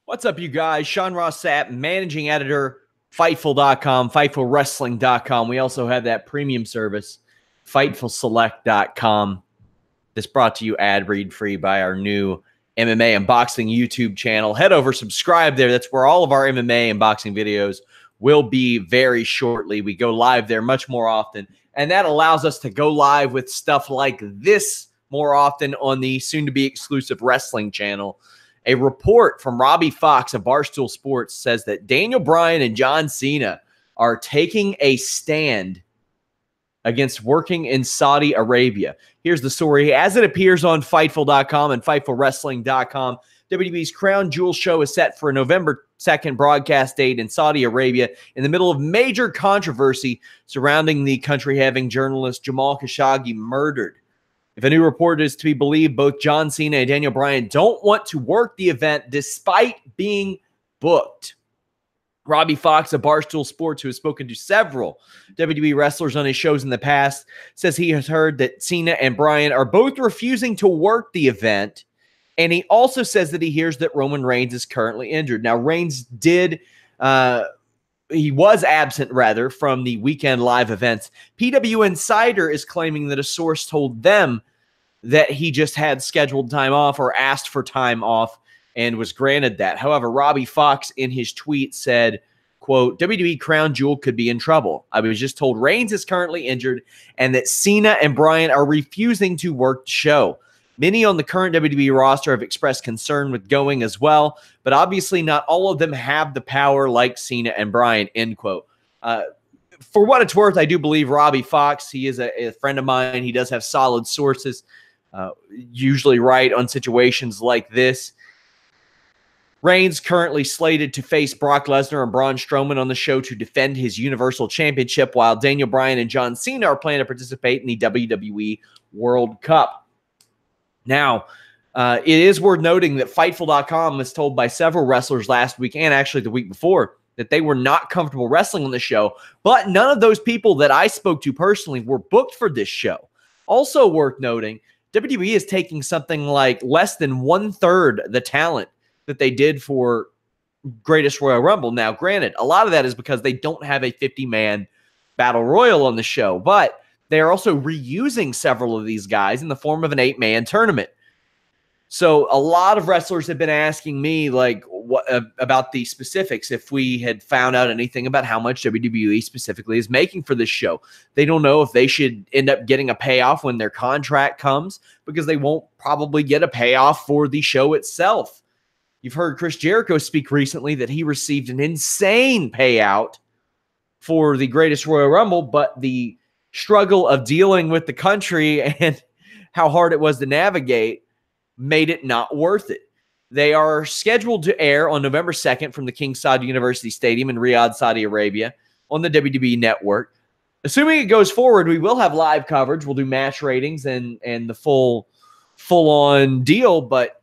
What's up, you guys? Sean Ross Sapp, managing editor, Fightful.com, FightfulWrestling.com. We also have that premium service, FightfulSelect.com. This brought to you ad-read free by our new MMA and boxing YouTube channel. Head over, subscribe there. That's where all of our MMA and boxing videos will be very shortly. We go live there much more often, and that allows us to go live with stuff like this more often on the soon-to-be exclusive wrestling channel. A report from Robbie Fox of Barstool Sports says that Daniel Bryan and John Cena are taking a stand against working in Saudi Arabia. Here's the story. As it appears on Fightful.com and FightfulWrestling.com, WWE's Crown Jewel show is set for a November 2nd broadcast date in Saudi Arabia in the middle of major controversy surrounding the country having journalist Jamal Khashoggi murdered. If a new report is to be believed, both John Cena and Daniel Bryan don't want to work the event despite being booked. Robbie Fox of Barstool Sports, who has spoken to several WWE wrestlers on his shows in the past, says he has heard that Cena and Bryan are both refusing to work the event. And he also says that he hears that Roman Reigns is currently injured. Now, Reigns he was absent, rather, from the weekend live events. PW Insider is claiming that a source told them that he just had scheduled time off or asked for time off and was granted that. However, Robbie Fox in his tweet said, quote, WWE Crown Jewel could be in trouble. I was just told Reigns is currently injured and that Cena and Bryan are refusing to work the show. Many on the current WWE roster have expressed concern with going as well, but obviously not all of them have the power like Cena and Bryan, end quote. For what it's worth, I do believe Robbie Fox. He is a friend of mine. He does have solid sources, usually right on situations like this. Reigns currently slated to face Brock Lesnar and Braun Strowman on the show to defend his Universal Championship, while Daniel Bryan and John Cena are planning to participate in the WWE World Cup. Now, it is worth noting that Fightful.com was told by several wrestlers last week and actually the week before that they were not comfortable wrestling on the show, but none of those people that I spoke to personally were booked for this show. Also worth noting, WWE is taking something like less than 1/3 the talent that they did for Greatest Royal Rumble. Now, granted, a lot of that is because they don't have a 50-man Battle Royal on the show, but they are also reusing several of these guys in the form of an 8-man tournament. So a lot of wrestlers have been asking me, like, what about the specifics, if we had found out anything about how much WWE specifically is making for this show. They don't know if they should end up getting a payoff when their contract comes, because they won't probably get a payoff for the show itself. You've heard Chris Jericho speak recently that he received an insane payout for the Greatest Royal Rumble, but the struggle of dealing with the country and how hard it was to navigate made it not worth it. They are scheduled to air on November 2nd from the King Saud University Stadium in Riyadh, Saudi Arabia on the WWE Network. Assuming it goes forward, we will have live coverage. We'll do match ratings and the full-on deal, but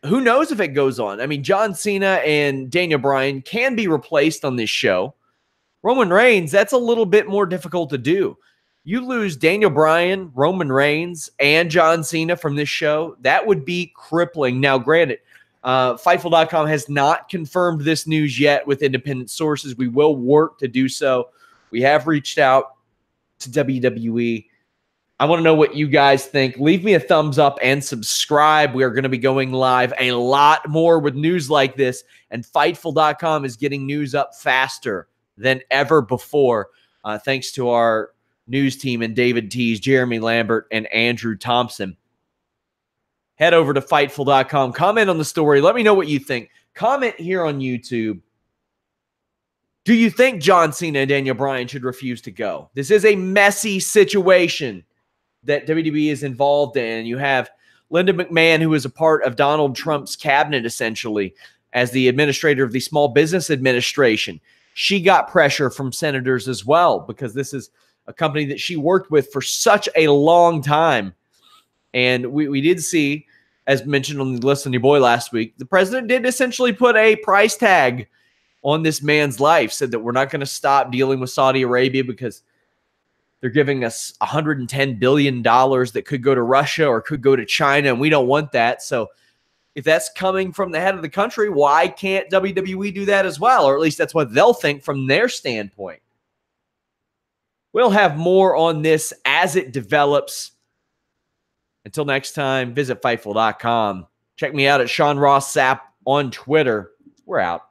who knows if it goes on? I mean, John Cena and Daniel Bryan can be replaced on this show. Roman Reigns, that's a little bit more difficult to do. You lose Daniel Bryan, Roman Reigns, and John Cena from this show, that would be crippling. Now, granted, Fightful.com has not confirmed this news yet with independent sources. We will work to do so. We have reached out to WWE. I want to know what you guys think. Leave me a thumbs up and subscribe. We are going to be going live a lot more with news like this, and Fightful.com is getting news up faster than ever before, thanks to our news team and David Tees, Jeremy Lambert, and Andrew Thompson. Head over to Fightful.com. Comment on the story. Let me know what you think. Comment here on YouTube. Do you think John Cena and Daniel Bryan should refuse to go? This is a messy situation that WWE is involved in. You have Linda McMahon, who is a part of Donald Trump's cabinet, essentially, as the administrator of the Small Business Administration. She got pressure from senators as well, because this is a company that she worked with for such a long time. And we did see, as mentioned on the List on Your Boy last week, the president did essentially put a price tag on this man's life, said that we're not going to stop dealing with Saudi Arabia because they're giving us $110 billion that could go to Russia or could go to China, and we don't want that. So If that's coming from the head of the country, why can't WWE do that as well? Or at least that's what they'll think from their standpoint. We'll have more on this as it develops. Until next time, visit Fightful.com. Check me out at Sean Ross Sapp on Twitter. We're out.